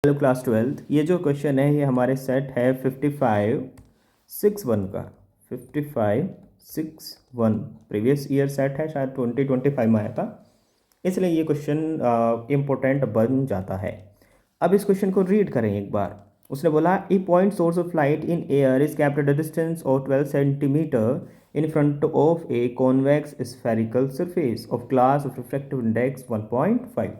Hello class 12th। ये जो question है ये हमारे सेट है 5561 का। 5561 प्रीवियस ईयर सेट है, शायद 2025 में आया था, इसलिए ये क्वेश्चन इम्पोर्टेंट बन जाता है। अब इस क्वेश्चन को रीड करें एक बार। उसने बोला a point source of light in air is kept at a distance of 12 centimetre in front of a convex spherical surface of glass of refractive index 1.5।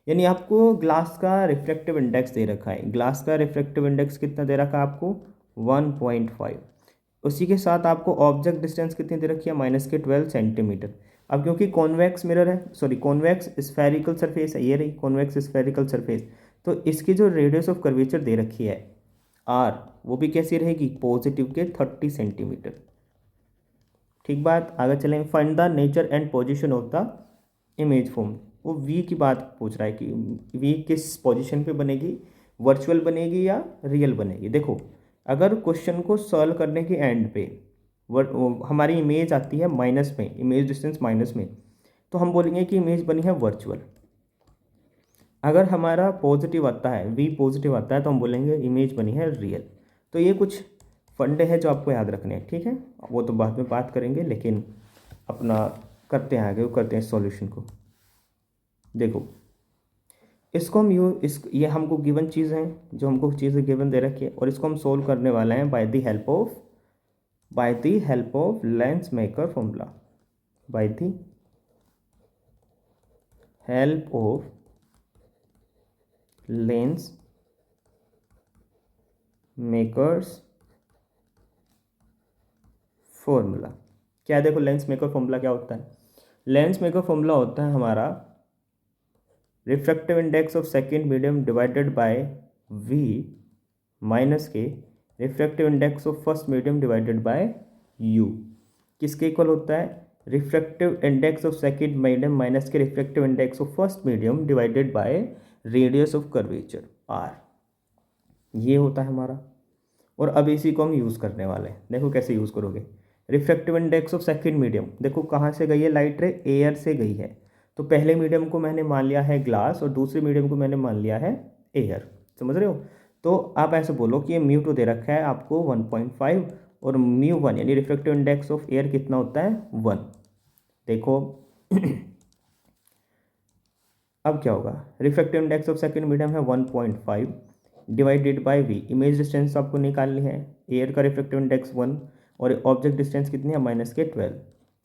यानी आपको ग्लास का रिफ्रैक्टिव इंडेक्स दे रखा है। ग्लास का रिफ्रैक्टिव इंडेक्स कितना दे रखा है आपको? 1.5। उसी के साथ आपको ऑब्जेक्ट डिस्टेंस कितनी दे रखी है? -12 सेंटीमीटर। अब क्योंकि कॉन्वेक्स मिरर है, सॉरी कॉन्वेक्स स्फेरिकल सरफेस है, ये रही कॉन्वेक्स स्फेरिकल सरफेस, तो इसकी जो रेडियस ऑफ कर्वेचर दे रखी है आर, वो भी कैसी रहेगी? पॉजिटिव के 30 सेंटीमीटर। ठीक बात, आगे चलें। Find the nature and position of the image form. वो वी की बात पूछ रहा है कि वी किस पोजीशन पे बनेगी, वर्चुअल बनेगी या रियल बनेगी। देखो, अगर क्वेश्चन को सॉल्व करने के एंड पे हमारी इमेज आती है माइनस में, इमेज डिस्टेंस माइनस में, तो हम बोलेंगे कि इमेज बनी है वर्चुअल। अगर हमारा पॉजिटिव आता है, वी पॉजिटिव आता है, तो हम बोलेंगे इमेज बनी है रियल। तो ये कुछ फंडे हैं जो आपको याद रखने हैं, ठीक है। वो तो बाद में बात करेंगे, लेकिन अपना करते हैं आगे, वो करते हैं सॉल्यूशन को। देखो, इसको हम ये हमको गिवन चीज़ है, जो हमको चीज़ें गिवन दे रखी है, और इसको हम सोल्व करने वाले हैं by the help of lens maker formula. By the help of lens makers formula. क्या देखो, लेंस मेकर फॉर्मूला क्या होता है? लेंस मेकर फॉर्मूला होता है हमारा refractive index of second medium divided by v minus के refractive index of first medium divided by u. किसके इक्वल होता है? Refractive index of second medium minus के refractive index of first medium divided by radius of curvature R. ये होता है हमारा, और अब इसी को हम यूज़ करने वाले हैं। देखो कैसे यूज़ करोगे। Refractive index of second medium, देखो कहाँ से गई है लाइट रे? एयर से गई है। तो पहले मीडियम को मैंने मान लिया है ग्लास, और दूसरे मीडियम को मैंने मान लिया है एयर। समझ रहे हो? तो आप ऐसे बोलो कि ये म्यू2 दे रखा है आपको 1.5, और म्यू1 यानी रिफ्रैक्टिव इंडेक्स ऑफ एयर कितना होता है? 1। देखो अब क्या होगा? Refractive index of second medium है 1.5 divided by V. Image distance आपको निकालनी है। एयर का रिफ्रैक्टिव इंडेक्स 1 और ऑब्जेक्ट डिस्टेंस कितनी है? -12।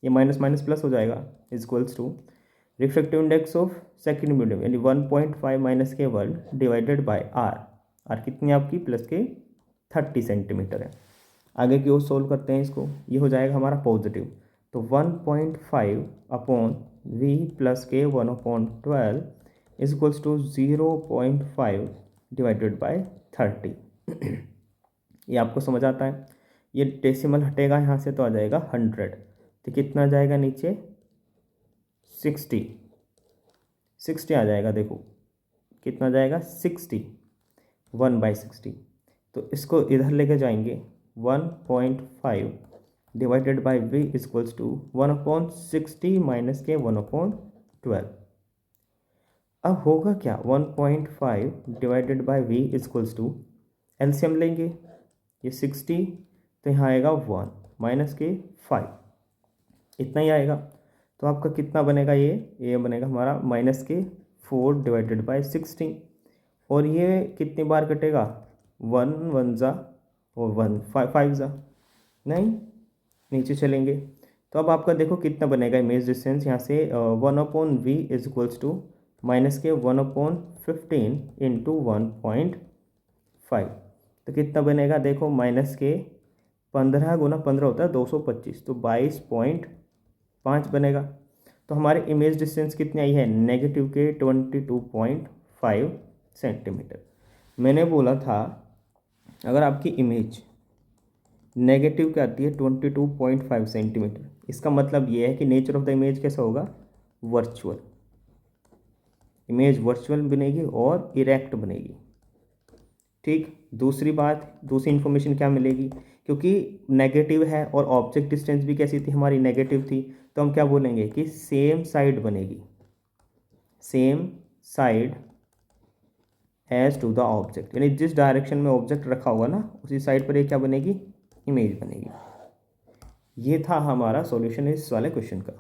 ये माइनस माइनस प्लस हो जाएगा, equals to refractive index of second medium यानी 1.5 माइनस के 1 डिवाइडेड बाय आर। आर कितनी आपकी? प्लस के 30 सेंटीमीटर है। आगे की ओर सोल्व करते हैं इसको। ये हो जाएगा हमारा पॉजिटिव, तो 1.5 अपॉन वी प्लस के 1/12 is equals to 0.5 divided by 30। ये आपको समझ आता है? ये डेसिमल हटेगा यहाँ से तो आ जाएगा 100। तो कितना जाएगा नीचे? 60 आ जाएगा। देखो कितना जाएगा? 60, 1/60। तो इसको इधर लेके जाएंगे, 1.5 divided by V equals to 1/60 minus के 1/12। अब होगा क्या? 1.5 divided by V equals to, LCM लेंगे, ये 60, तो यहाँ आएगा 1 माइनस के 5, इतना ही आएगा। तो आपका कितना बनेगा? ये बनेगा हमारा -4 डिवाइडेड बाई 60। और ये कितनी बार कटेगा? 1 1 जा और 1 5 जा, नहीं, नीचे चलेंगे। तो अब आपका देखो कितना बनेगा इमेज डिस्टेंस यहाँ से, 1/v is equals to minus के 1/15 इंटू 1.5। तो कितना बनेगा? देखो माइनस के 15 गुना 15 होता है 225, तो 22.5 बनेगा। तो हमारे इमेज डिस्टेंस कितनी आई है? नेगेटिव के 22.5 सेंटीमीटर। मैंने बोला था अगर आपकी इमेज नेगेटिव क्या आती है? 22.5 सेंटीमीटर। इसका मतलब ये है कि नेचर ऑफ द इमेज कैसा होगा? वर्चुअल। इमेज वर्चुअल बनेगी और इरेक्ट बनेगी। ठीक, दूसरी बात, दूसरी इन्फॉर्मेशन क्या मिलेगी? क्योंकि नेगेटिव है और ऑब्जेक्ट डिस्टेंस भी कैसी थी? हमारी नेगेटिव थी, तो हम क्या बोलेंगे कि सेम साइड बनेगी। Same side as to the object, यानी जिस डायरेक्शन में ऑब्जेक्ट रखा होगा ना उसी साइड पर ये क्या बनेगी, इमेज बनेगी। ये था हमारा सॉल्यूशन इस वाले क्वेश्चन का।